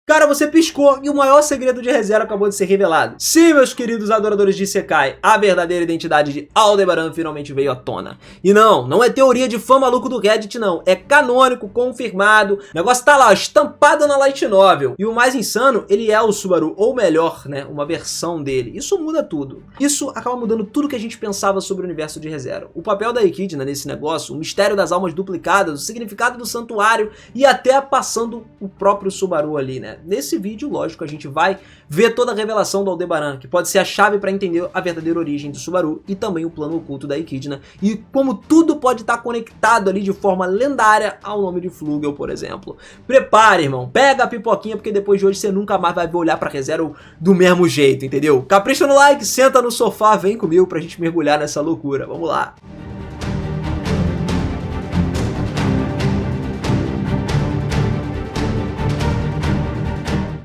Cara, você piscou e o maior segredo de ReZero acabou de ser revelado. Sim, meus queridos adoradores de Isekai, a verdadeira identidade de Aldebaran finalmente veio à tona. E não é teoria de fã maluco do Reddit não, é canônico, confirmado, o negócio tá lá, estampado na Light Novel. E o mais insano, ele é o Subaru, ou melhor, né, uma versão dele. Isso muda tudo. Isso acaba mudando tudo que a gente pensava sobre o universo de ReZero. O papel da Echidna nesse negócio, o mistério das almas duplicadas, o significado do santuário e até passando o próprio Subaru ali, né. Nesse vídeo, lógico, a gente vai ver toda a revelação do Aldebaran, que pode ser a chave para entender a verdadeira origem do Subaru e também o plano oculto da Echidna e como tudo pode estar conectado ali de forma lendária ao nome de Flugel, por exemplo. Prepare, irmão, pega a pipoquinha porque depois de hoje você nunca mais vai olhar para ReZero do mesmo jeito, entendeu? Capricha no like, senta no sofá, vem comigo pra gente mergulhar nessa loucura. Vamos lá.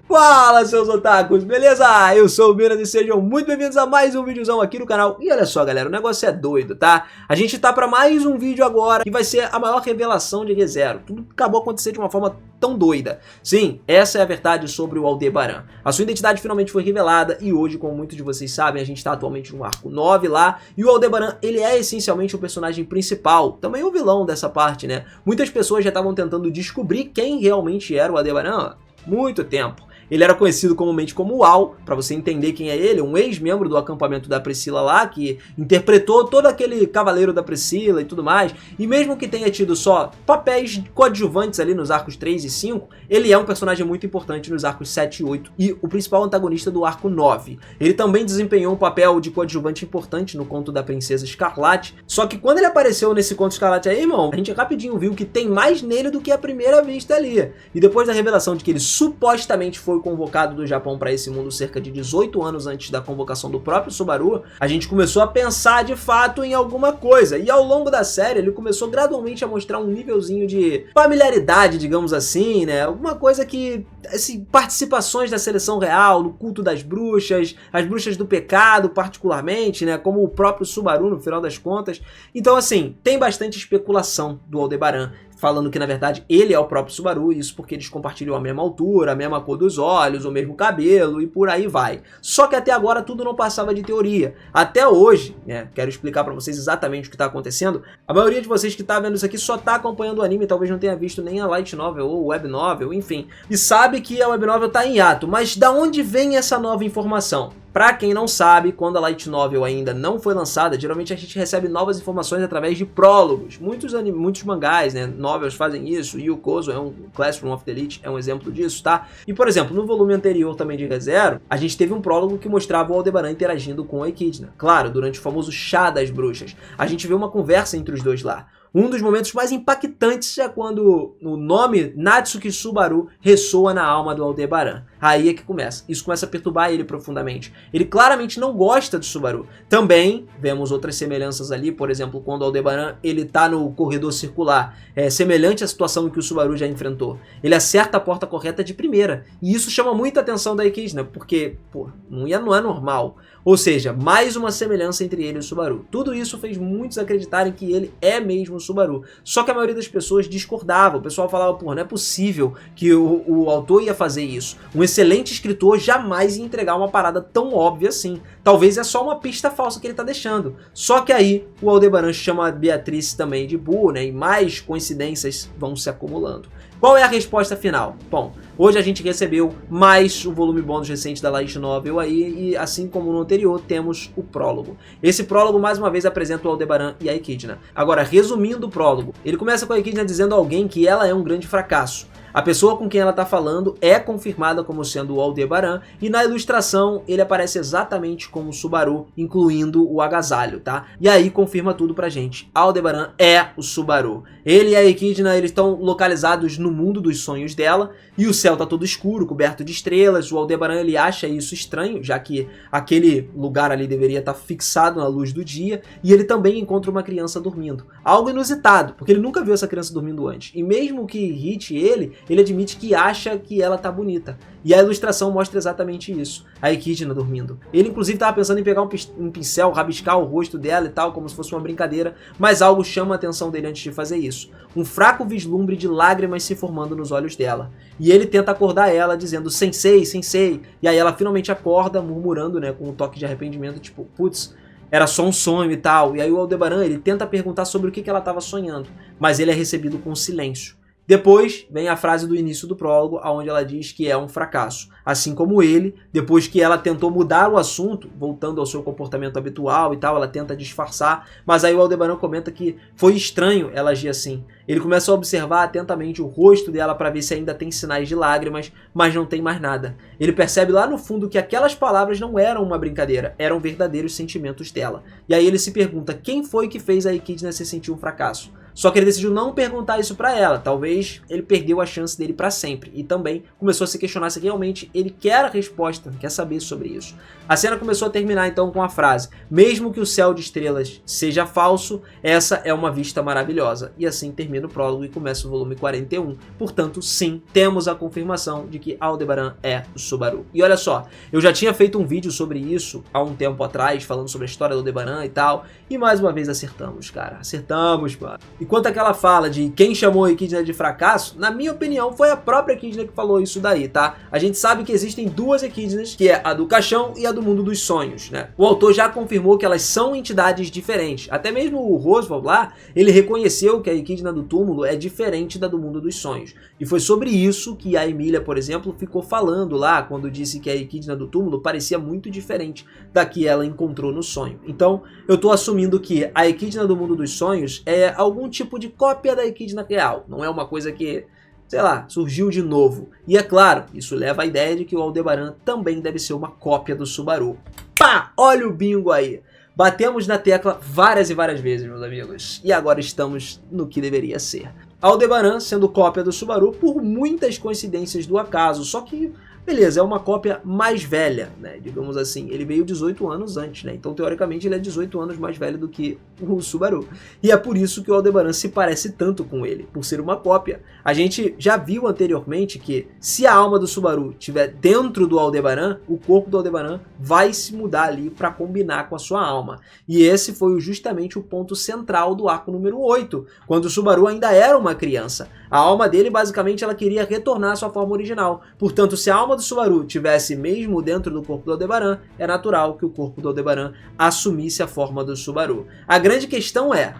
Fala, seus otakus, beleza? Eu sou o Minas e sejam muito bem-vindos a mais um videozão aqui no canal. E olha só, galera, o negócio é doido, tá? A gente tá pra mais um vídeo agora que vai ser a maior revelação de ReZero. Tudo acabou acontecendo de uma forma tão doida. Sim, essa é a verdade sobre o Aldebaran. A sua identidade finalmente foi revelada e hoje, como muitos de vocês sabem, a gente tá atualmente no arco 9 lá. E o Aldebaran, ele é essencialmente o personagem principal, também o vilão dessa parte, né? Muitas pessoas já estavam tentando descobrir quem realmente era o Aldebaran há muito tempo. Ele era conhecido comumente como Uau, pra você entender quem é ele, um ex-membro do acampamento da Priscila lá, que interpretou todo aquele cavaleiro da Priscila e tudo mais, e mesmo que tenha tido só papéis coadjuvantes ali nos arcos 3 e 5, ele é um personagem muito importante nos arcos 7 e 8, e o principal antagonista do arco 9. Ele também desempenhou um papel de coadjuvante importante no conto da Princesa Escarlate, só que quando ele apareceu nesse conto Escarlate aí, irmão, a gente rapidinho viu que tem mais nele do que à primeira vista ali. E depois da revelação de que ele supostamente foi convocado do Japão para esse mundo cerca de 18 anos antes da convocação do próprio Subaru, a gente começou a pensar de fato em alguma coisa, e ao longo da série ele começou gradualmente a mostrar um nívelzinho de familiaridade, digamos assim, né, alguma coisa que, assim, participações da seleção real, no culto das bruxas, as bruxas do pecado particularmente, né, como o próprio Subaru no final das contas. Então assim, tem bastante especulação do Aldebaran, falando que na verdade ele é o próprio Subaru, isso porque eles compartilham a mesma altura, a mesma cor dos olhos, o mesmo cabelo e por aí vai. Só que até agora tudo não passava de teoria. Até hoje, né, quero explicar pra vocês exatamente o que tá acontecendo. A maioria de vocês que tá vendo isso aqui só tá acompanhando o anime, talvez não tenha visto nem a Light Novel ou Web Novel, enfim. E sabe que a Web Novel tá em hiato, mas da onde vem essa nova informação? Pra quem não sabe, quando a Light Novel ainda não foi lançada, geralmente a gente recebe novas informações através de prólogos. Muitos mangás, né, novels fazem isso, e o Kozo é um Classroom of the Elite, é um exemplo disso, tá? E, por exemplo, no volume anterior também de ReZero, a gente teve um prólogo que mostrava o Aldebaran interagindo com a Echidna. Claro, durante o famoso chá das bruxas. A gente vê uma conversa entre os dois lá. Um dos momentos mais impactantes é quando o nome Natsuki Subaru ressoa na alma do Aldebaran. Aí é que começa. Isso começa a perturbar ele profundamente. Ele claramente não gosta do Subaru. Também vemos outras semelhanças ali, por exemplo, quando o Aldebaran ele tá no corredor circular. É semelhante à situação que o Subaru já enfrentou. Ele acerta a porta correta de primeira. E isso chama muita atenção da Echidna, porque, pô, não é normal. Ou seja, mais uma semelhança entre ele e o Subaru. Tudo isso fez muitos acreditarem que ele é mesmo o Subaru. Só que a maioria das pessoas discordava. O pessoal falava, pô, não é possível que o autor ia fazer isso. Um excelente escritor jamais ia entregar uma parada tão óbvia assim. Talvez é só uma pista falsa que ele tá deixando. Só que aí o Aldebaran chama a Beatrice também de burro, né? E mais coincidências vão se acumulando. Qual é a resposta final? Bom, hoje a gente recebeu mais o volume bônus recente da Light Novel aí, e assim como no anterior, temos o prólogo. Esse prólogo, mais uma vez, apresenta o Aldebaran e a Echidna. Agora, resumindo o prólogo, ele começa com a Echidna dizendo a alguém que ela é um grande fracasso. A pessoa com quem ela está falando é confirmada como sendo o Aldebaran, e na ilustração ele aparece exatamente como o Subaru, incluindo o agasalho, tá? E aí confirma tudo pra gente. Aldebaran é o Subaru. Ele e a Echidna, eles estão localizados no mundo dos sonhos dela, e o céu tá todo escuro, coberto de estrelas. O Aldebaran, ele acha isso estranho, já que aquele lugar ali deveria estar fixado na luz do dia, e ele também encontra uma criança dormindo. Algo inusitado, porque ele nunca viu essa criança dormindo antes. E mesmo que irrite ele, ele admite que acha que ela tá bonita. E a ilustração mostra exatamente isso, a Echidna dormindo. Ele inclusive estava pensando em pegar um pincel, rabiscar o rosto dela e tal, como se fosse uma brincadeira, mas algo chama a atenção dele antes de fazer isso. Um fraco vislumbre de lágrimas se formando nos olhos dela. E ele tenta acordar ela, dizendo, Sensei, Sensei. E aí ela finalmente acorda, murmurando, né, com um toque de arrependimento, tipo, putz, era só um sonho e tal. E aí o Aldebaran, ele tenta perguntar sobre o que ela estava sonhando, mas ele é recebido com silêncio. Depois vem a frase do início do prólogo, onde ela diz que é um fracasso. Assim como ele, depois que ela tentou mudar o assunto, voltando ao seu comportamento habitual e tal, ela tenta disfarçar, mas aí o Aldebaran comenta que foi estranho ela agir assim. Ele começa a observar atentamente o rosto dela para ver se ainda tem sinais de lágrimas, mas não tem mais nada. Ele percebe lá no fundo que aquelas palavras não eram uma brincadeira, eram verdadeiros sentimentos dela. E aí ele se pergunta quem foi que fez a Echidna se sentir um fracasso. Só que ele decidiu não perguntar isso pra ela, talvez ele perdeu a chance dele pra sempre. E também começou a se questionar se realmente ele quer a resposta, quer saber sobre isso. A cena começou a terminar então com a frase, mesmo que o céu de estrelas seja falso, essa é uma vista maravilhosa. E assim termina o prólogo e começa o volume 41. Portanto, sim, temos a confirmação de que Aldebaran é o Subaru. E olha só, eu já tinha feito um vídeo sobre isso há um tempo atrás, falando sobre a história do Aldebaran e tal, e mais uma vez acertamos, cara. Acertamos, mano. Enquanto aquela fala de quem chamou a Echidna de fracasso, na minha opinião foi a própria Echidna que falou isso daí, tá? A gente sabe que existem duas Echidnas, que é a do caixão e a do mundo dos sonhos, né? O autor já confirmou que elas são entidades diferentes. Até mesmo o Roswell lá, ele reconheceu que a Echidna do túmulo é diferente da do mundo dos sonhos. E foi sobre isso que a Emília, por exemplo, ficou falando lá, quando disse que a Echidna do túmulo parecia muito diferente da que ela encontrou no sonho. Então, eu tô assumindo que a Echidna do mundo dos sonhos é algum tipo de cópia da Echidna real. Não é uma coisa que, sei lá, surgiu de novo. E é claro, isso leva à ideia de que o Aldebaran também deve ser uma cópia do Subaru. Pá! Olha o bingo aí! Batemos na tecla várias e várias vezes, meus amigos. E agora estamos no que deveria ser. Aldebaran sendo cópia do Subaru por muitas coincidências do acaso, só que beleza, é uma cópia mais velha, né, digamos assim, ele veio 18 anos antes, né, então teoricamente ele é 18 anos mais velho do que o Subaru, e é por isso que o Aldebaran se parece tanto com ele, por ser uma cópia. A gente já viu anteriormente que se a alma do Subaru estiver dentro do Aldebaran, o corpo do Aldebaran vai se mudar ali para combinar com a sua alma, e esse foi justamente o ponto central do arco número 8, quando o Subaru ainda era uma criança. A alma dele basicamente ela queria retornar à sua forma original, portanto se a alma do Subaru tivesse mesmo dentro do corpo do Aldebaran, é natural que o corpo do Aldebaran assumisse a forma do Subaru. A grande questão é,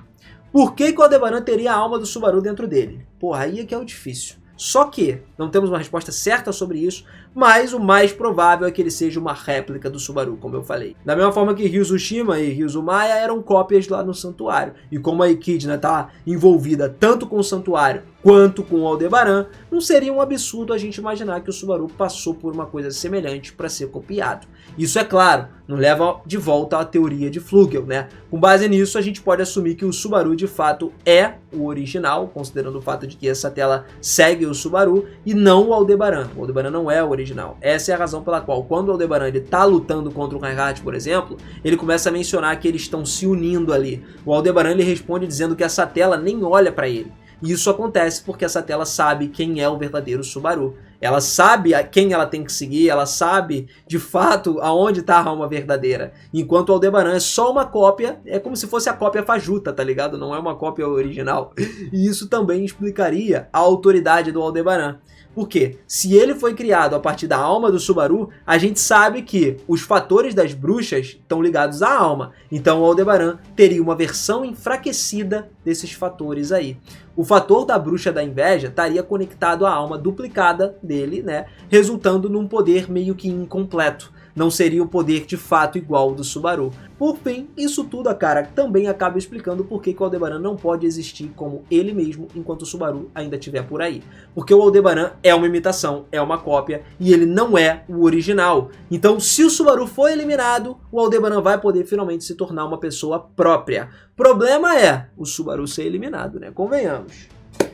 por que o Aldebaran teria a alma do Subaru dentro dele? Porra, aí é que é o difícil. Só que não temos uma resposta certa sobre isso, mas o mais provável é que ele seja uma réplica do Subaru, como eu falei. Da mesma forma que Ryuzushima e Ryuzumaya eram cópias lá no santuário. E como a Echidna está envolvida tanto com o santuário quanto com o Aldebaran, não seria um absurdo a gente imaginar que o Subaru passou por uma coisa semelhante para ser copiado. Isso, é claro, nos leva de volta à teoria de Flugel, né? Com base nisso, a gente pode assumir que o Subaru de fato é o original, considerando o fato de que essa tela segue o Subaru e não o Aldebaran. O Aldebaran não é o original. Essa é a razão pela qual, quando o Aldebaran está lutando contra o Reinhardt, por exemplo, ele começa a mencionar que eles estão se unindo ali. O Aldebaran ele responde dizendo que essa tela nem olha para ele. E isso acontece porque essa tela sabe quem é o verdadeiro Subaru. Ela sabe a quem ela tem que seguir, ela sabe de fato aonde está a alma verdadeira. Enquanto o Aldebaran é só uma cópia, é como se fosse a cópia fajuta, tá ligado? Não é uma cópia original. E isso também explicaria a autoridade do Aldebaran. Porque se ele foi criado a partir da alma do Subaru, a gente sabe que os fatores das bruxas estão ligados à alma. Então o Aldebaran teria uma versão enfraquecida desses fatores aí. O fator da bruxa da inveja estaria conectado à alma duplicada dele, né? Resultando num poder meio que incompleto. Não seria o poder de fato igual ao do Subaru. Por fim, isso tudo, cara, também acaba explicando por que o Aldebaran não pode existir como ele mesmo enquanto o Subaru ainda estiver por aí. Porque o Aldebaran é uma imitação, é uma cópia, e ele não é o original. Então, se o Subaru for eliminado, o Aldebaran vai poder finalmente se tornar uma pessoa própria. Problema é o Subaru ser eliminado, né? Convenhamos.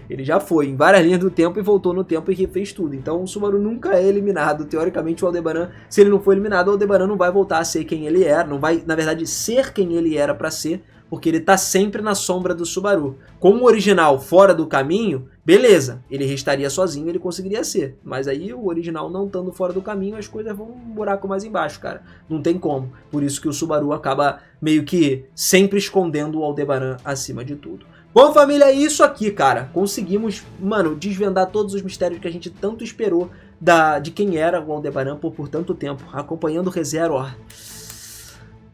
Ele já foi em várias linhas do tempo e voltou no tempo e refez tudo. Então o Subaru nunca é eliminado. Teoricamente o Aldebaran, se ele não for eliminado, o Aldebaran não vai voltar a ser quem ele era. Não vai, na verdade, ser quem ele era para ser, porque ele tá sempre na sombra do Subaru. Com o original fora do caminho, beleza, ele restaria sozinho, ele conseguiria ser. Mas aí o original não estando fora do caminho, as coisas vão um buraco mais embaixo, cara. Não tem como. Por isso que o Subaru acaba meio que sempre escondendo o Aldebaran acima de tudo. Bom, família, é isso aqui, cara. Conseguimos, mano, desvendar todos os mistérios que a gente tanto esperou de quem era o Aldebaran por tanto tempo. Acompanhando o ReZero, ó.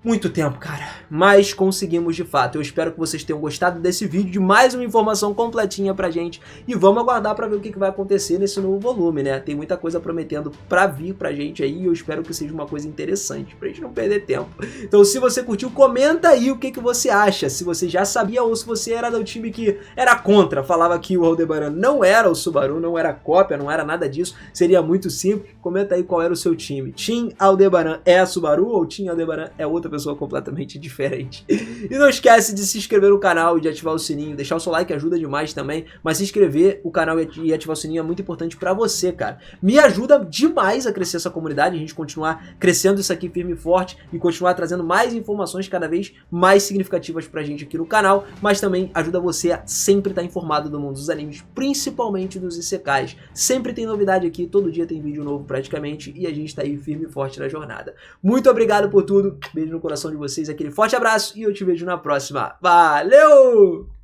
Muito tempo, cara, mas conseguimos de fato. Eu espero que vocês tenham gostado desse vídeo, de mais uma informação completinha pra gente. E vamos aguardar pra ver o que vai acontecer nesse novo volume, né? Tem muita coisa prometendo pra vir pra gente aí e eu espero que seja uma coisa interessante, pra gente não perder tempo. Então se você curtiu, comenta aí o que você acha. Se você já sabia ou se você era do time que era contra, falava que o Aldebaran não era o Subaru, não era cópia, não era nada disso. Seria muito simples. Comenta aí qual era o seu time. Team Aldebaran é a Subaru ou Team Aldebaran é outra pessoa completamente diferente. E não esquece de se inscrever no canal e de ativar o sininho, deixar o seu like ajuda demais também, mas se inscrever no canal e ativar o sininho é muito importante pra você, cara. Me ajuda demais a crescer essa comunidade, a gente continuar crescendo isso aqui firme e forte e continuar trazendo mais informações cada vez mais significativas pra gente aqui no canal, mas também ajuda você a sempre estar informado do mundo dos animes, principalmente dos isekais. Sempre tem novidade aqui, todo dia tem vídeo novo praticamente e a gente tá aí firme e forte na jornada. Muito obrigado por tudo, beijo no coração de vocês, aquele forte abraço e eu te vejo na próxima. Valeu!